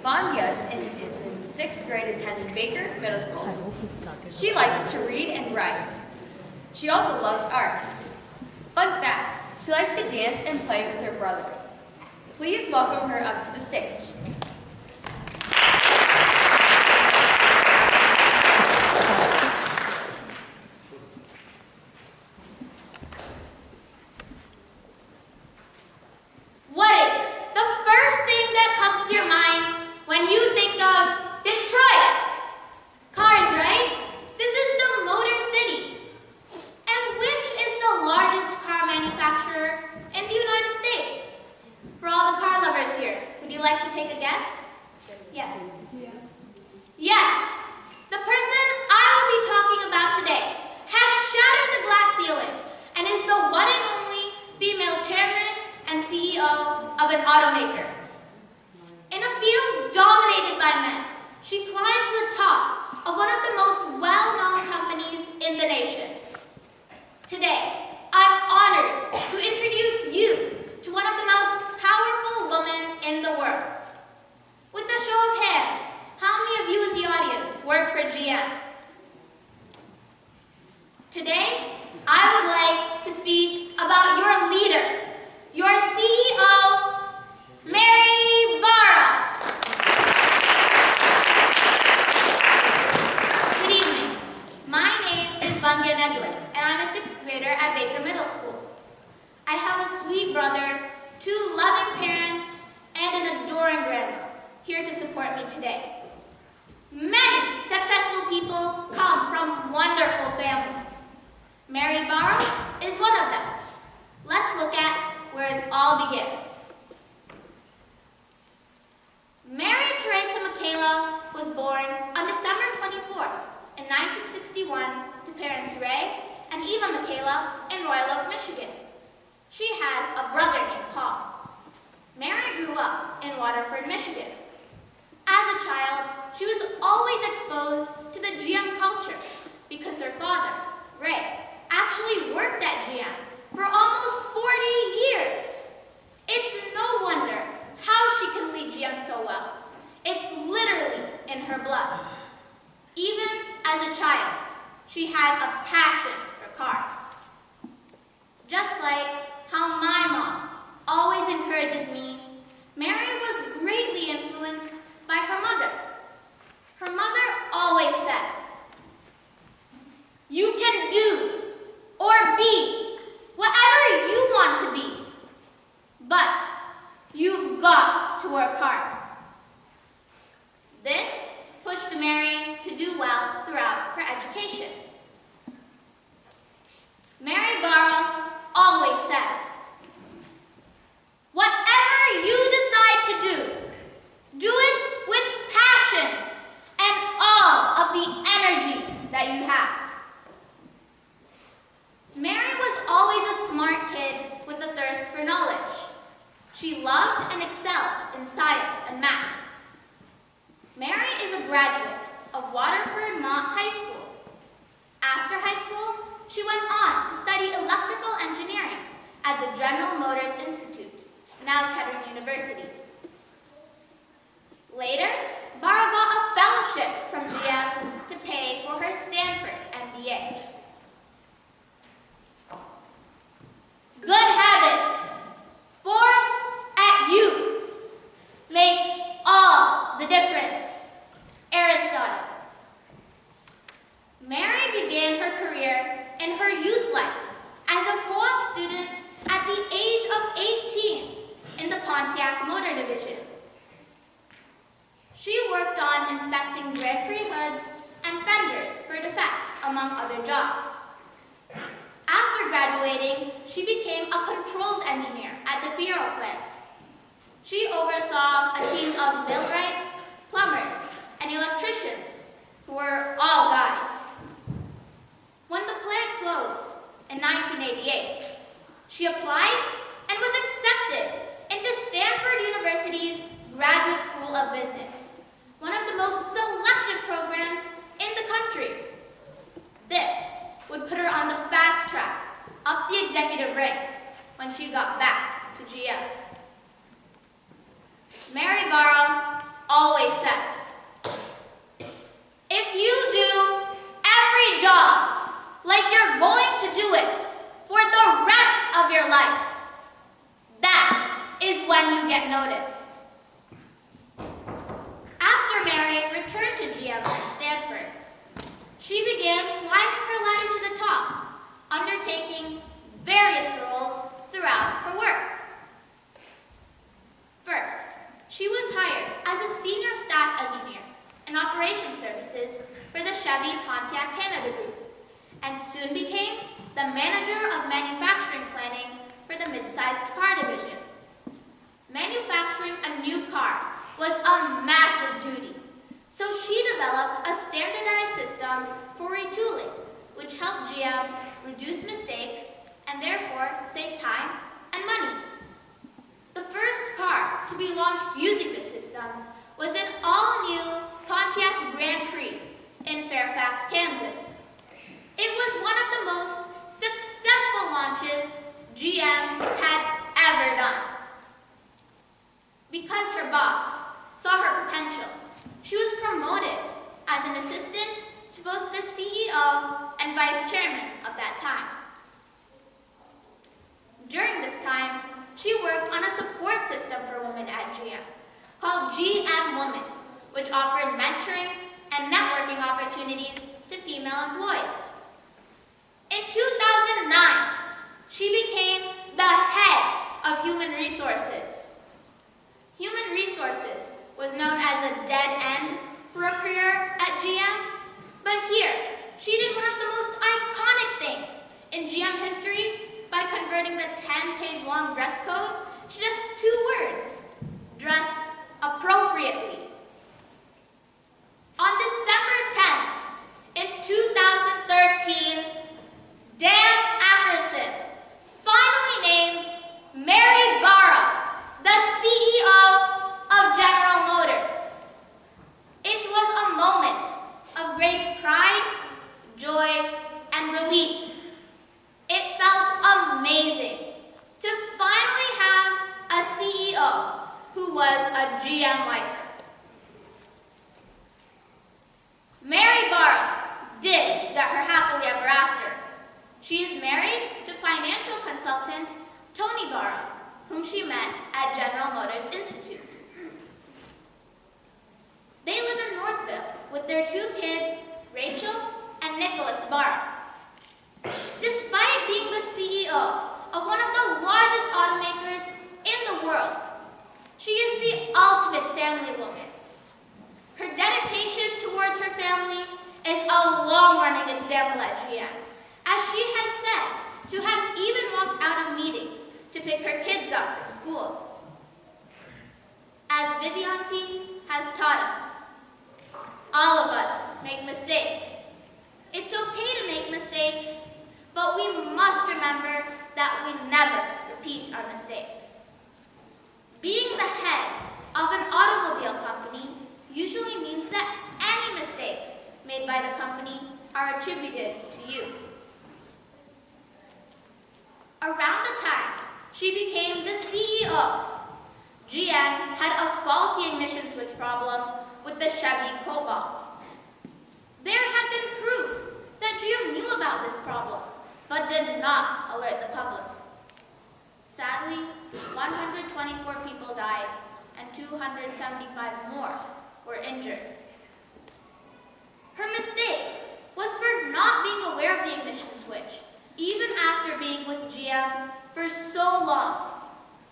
Vandya is in 6th grade attending Baker Middle School. She likes to read and write. She also loves art. Fun fact, she likes to dance and play with her brother. Please welcome her up to the stage. When you think of Detroit, cars, right? This is the Motor City. And which is the largest car manufacturer in the United States? For all the car lovers here, would you like to take a guess? Yes. Yes. The person I will be talking about today has shattered the glass ceiling and is the one and only female chairman and CEO of an automaker. In a field dominated by men, she climbed to the top of one of the most well-known companies in the nation. Today, I'm honored to introduce you to one of the most powerful women in the world. With a show of hands, how many of you in the audience work for GM? Today, I would like to speak about your leader, your CEO, Mary Barra. Good evening. My name is Vandya, and I'm a 6th grader at Baker Middle School. I have a sweet brother, 2 loving parents, and an adoring grandma here to support me today. Many successful people come from wonderful families. Mary Barra is one of them. Let's look at where it all began. Mary Teresa Michaela was born on December 24th in 1961 to parents Ray and Eva Michaela in Royal Oak, Michigan. She has a brother named Paul. Mary grew up in Waterford, Michigan. As a child, she was always exposed to the GM culture because her father, Ray, actually worked at GM for almost 40 years. It's no wonder how she can lead GM so well. It's literally in her blood. Even as a child, she had a passion for cars. Just like how my mom always encourages me, Mary was greatly influenced by her mother. Her mother always said, "You can do or be whatever you want to be, but you've got to work hard." This pushed Mary to do well throughout her education. Mary Barra always says, "Whatever you decide to do it with passion and all of the energy that you have." Mary was always a smart kid with a thirst for knowledge. She loved and excelled in science and math. Mary is a graduate of Waterford Mont High School. After high school, she went on to study electrical engineering at the General Motors Institute, now Kettering University. Later, Barra got a fellowship from GM to pay for her Stanford MBA. Good habits formed at youth make all the difference. Aristotle. Mary began her career in her youth life as a co-op student at the age of 18 in the Pontiac Motor Division. She worked on inspecting Grand Prix hoods and fenders for defects, among other jobs. After graduating, she became a controls engineer at the Fiero plant. She oversaw a team of millwrights, plumbers, and electricians who were all guys. When the plant closed in 1988, she applied and was accepted into Stanford University's Graduate School of Business, one of the most selective programs in the country. This would put her on the fast track up the executive ranks when she got back to GM. Mary Barra always says, if you do every job like you're going to do it for the rest of your life, that is when you get noticed. After Mary returned to GM at Stanford, she began climbing her ladder to the top, undertaking various roles throughout her work. First, she was hired as a senior staff engineer in operations services for the Chevy Pontiac Canada Group, and soon became the manager of manufacturing planning for the mid-sized car division. Manufacturing a new car was a massive duty, so she developed a standardized system for retooling, which helped GM reduce mistakes and therefore save time and money. The first car to be launched using this system was an all-new Pontiac Grand Prix in Fairfax, Kansas. It was one of the most successful launches GM had ever done. Because her boss saw her potential, she was promoted as an assistant to both the CEO and vice chairman of that time. During this time, she worked on a support system for women at GM called GM Women, which offered mentoring and networking opportunities to female employees. In 2009, she became the head of human resources. Human resources was known as a dead end for a career at GM, but here, she did one of the most iconic things in GM history by converting the 10-page long dress code to just 2 words: dress appropriately. On December 10th, in 2013, Dan Ackerson finally named Mary Barra the CEO of General Motors. It was a moment of great pride, joy, and relief. It felt amazing to finally have a CEO who was a GM like her. Mary Barra did get her happily ever after. She is married to financial consultant Tony Barra, whom she met at General Motors Institute. They live in Northville with their 2 kids, Rachel and Nicholas Barra. Despite being the CEO of one of the largest automakers in the world, she is the ultimate family woman. Her dedication towards her family is a long-running example at GM, as she has said to have even walked out of meetings to pick her kids up from school. As Vidyanti has taught us, all of us make mistakes. It's okay to make mistakes, but we must remember that we never repeat our mistakes. Being the head of an automobile company usually means that any mistakes made by the company are attributed to you. Around the time she became the CEO, GM had a faulty ignition switch problem with the Chevy Cobalt. There had been proof that GM knew about this problem, but did not alert the public. Sadly, 124 people died and 275 more were injured. Her mistake was for not being aware of the ignition switch, even after being with GM for so long,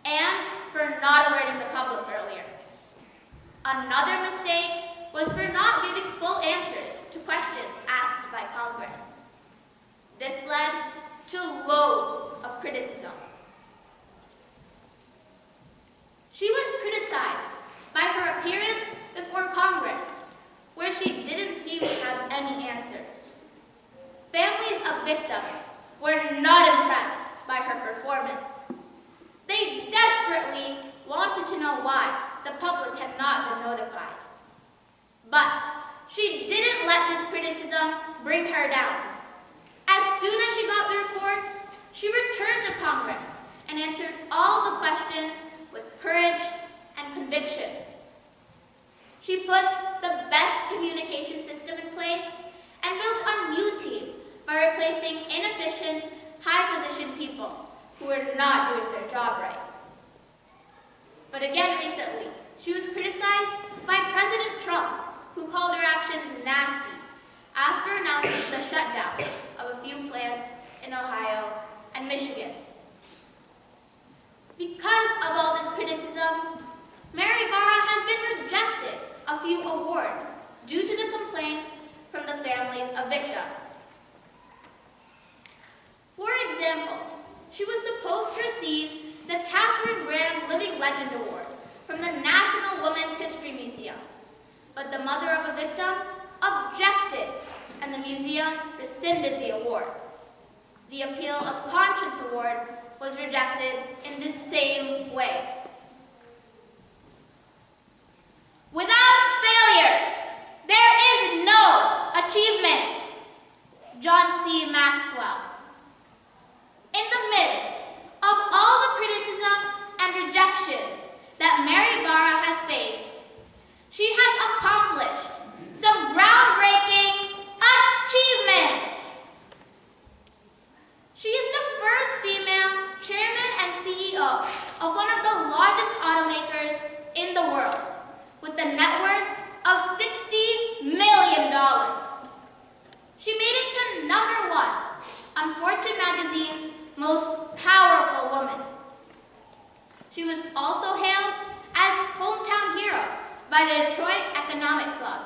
and for not alerting the public earlier. Another mistake was for not giving full answers to questions asked by Congress. This led to loads of criticism. She was criticized by her appearance before Congress, where she didn't seem to have any answers. Families of victims were not impressed by her performance. They desperately wanted to know why the public had not been notified. But she didn't let this criticism bring her down. As soon as she got the report, she returned to Congress and answered all the questions with courage and conviction. She put the best communication system in place and built a new team by replacing inefficient, high-positioned people who were not doing their job right. But again recently, she was criticized by President Trump, who called her actions nasty after announcing the shutdown of a few plants in Ohio and Michigan. Because of all this criticism, Mary Barra has been rejected a few awards due to the complaints from the families of victims. For example, she was supposed to receive the Catherine Graham Living Legend Award from the National Women's History Museum, but the mother of a victim objected, and the museum rescinded the award. The Appeal of Conscience Award was rejected in the same way. Without failure, there is no achievement. John C. Maxwell. In the midst of all the criticism and rejections that Mary Barra has faced, she has accomplished some groundbreaking achievements. She is the first female chairman and CEO of one of the largest automakers in the world, with a net worth of $60 million. She made it to number 1 on Fortune magazine's most powerful woman. She was also hailed as hometown hero by the Detroit Economic Club.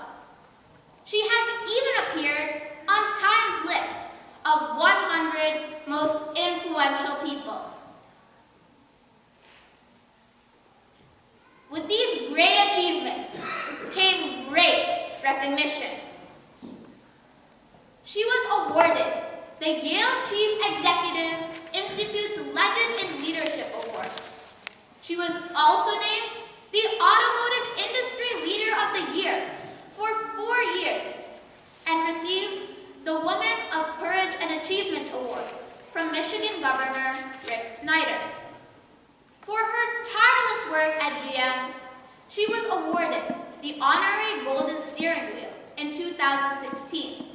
She has even appeared on Time's list of 100 most influential people. With these great achievements came great recognition. She was awarded the Yale Chief Executive Institute's Legend in Leadership Award. She was also named the Automotive Industry Leader of the Year for 4 years and received the Woman of Courage and Achievement Award from Michigan Governor Rick Snyder. For her tireless work at GM, she was awarded the Honorary Golden Steering Wheel in 2016.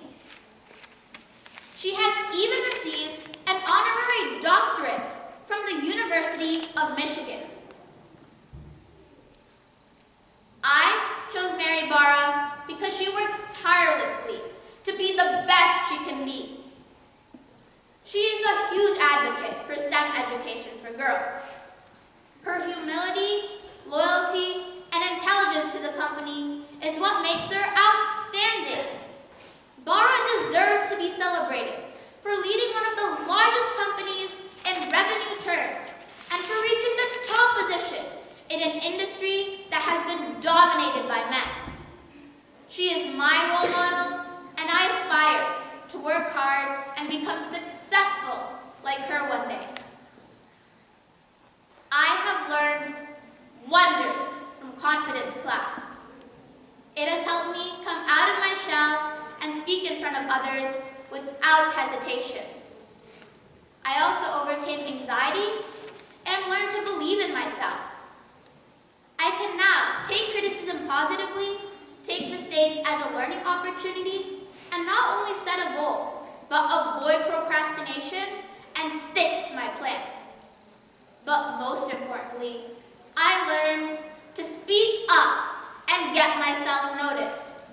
She has even received an honorary doctorate from the University of Michigan. I chose Mary Barra because she works tirelessly to be the best she can be. She is a huge advocate for STEM education for girls. Her humility, loyalty, and intelligence to the company is what makes her outstanding. Barra deserves to be celebrated for leading one of the largest companies in revenue terms and for reaching the top position in an industry that has been dominated by men. She is my role model, and I aspire to work hard and become successful like her one day. I have learned wonders from Confidence class. It has helped me come out of my shell and speak in front of others without hesitation. I also overcame anxiety and learned to believe in myself. I can now take criticism positively, take mistakes as a learning opportunity, and not only set a goal, but avoid procrastination and stick to my plan. But most importantly, I learned to speak up and get myself noticed.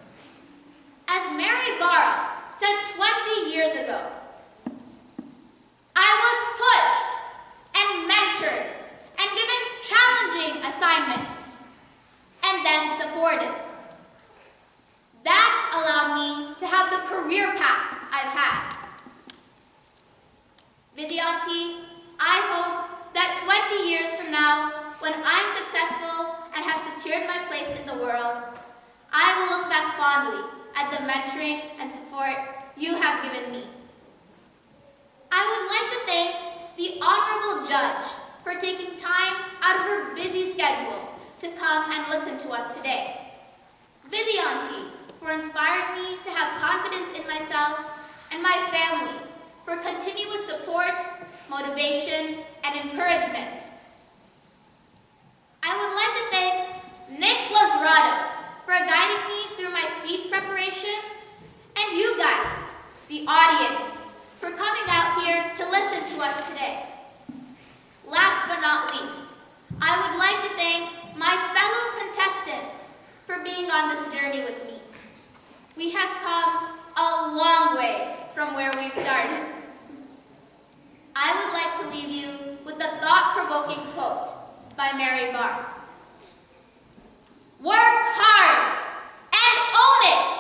As Mary Barra said 20 years ago, I was pushed and mentored and given challenging assignments and then supported. That allowed me to have the career path I've had. Vidyanti, I hope that 20 years from now, when I'm successful and have secured my place in the world, I will look back fondly at the mentoring and support you have given me. I would like to thank the Honorable Judge for taking time out of her busy schedule to come and listen to us today. Vidyanti, for inspiring me to have confidence in myself, and my family for continuous support, motivation, and encouragement. I would like to thank Nick Lazarado for the audience, for coming out here to listen to us today. Last but not least, I would like to thank my fellow contestants for being on this journey with me. We have come a long way from where we've started. I would like to leave you with a thought-provoking quote by Mary Barr. Work hard and own it.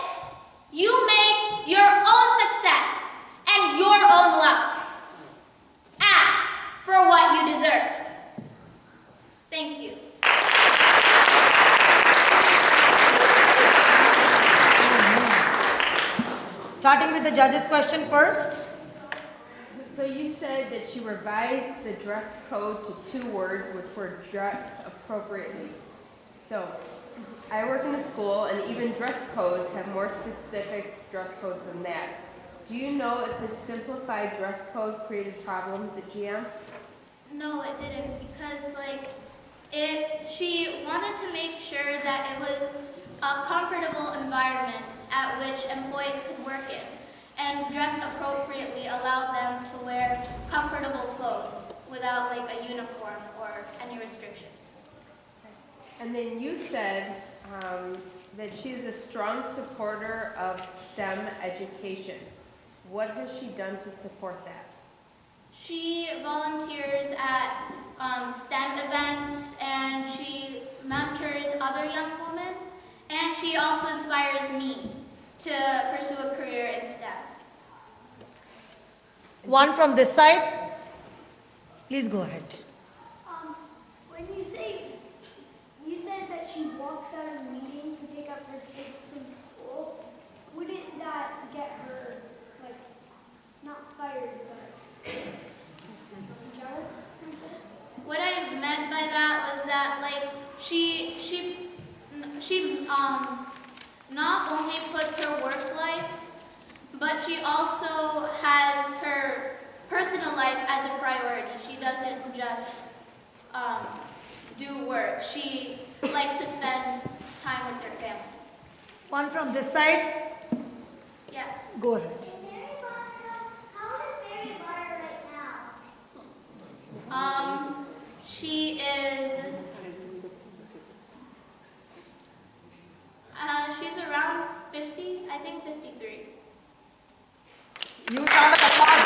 You make your own success and your own luck. Ask for what you deserve. Thank you. Starting with the judges' question first. So you said that you revised the dress code to 2 words, which were dress appropriately. So I work in a school, and even dress codes have more specific dress codes than that. Do you know if the simplified dress code created problems at GM? No, it didn't, because she wanted to make sure that it was a comfortable environment at which employees could work in, and dress appropriately allowed them to wear comfortable clothes without a uniform or any restrictions. And then you said that she is a strong supporter of STEM education. What has she done to support that? She volunteers at STEM events, and she mentors other young women, and she also inspires me to pursue a career in STEM. One from this side. Please go ahead. When you said that she walks out of meetings to pick up her kids from school, wouldn't that get her, not fired, but in trouble? What I meant by that was that she not only puts her work life, but she also has her personal life as a priority. She doesn't just do work. She likes to spend time with her family. One from this side. Yes. Go ahead. How is Mary Barr right now? She is. She's around 50, I think 53. You round of applause.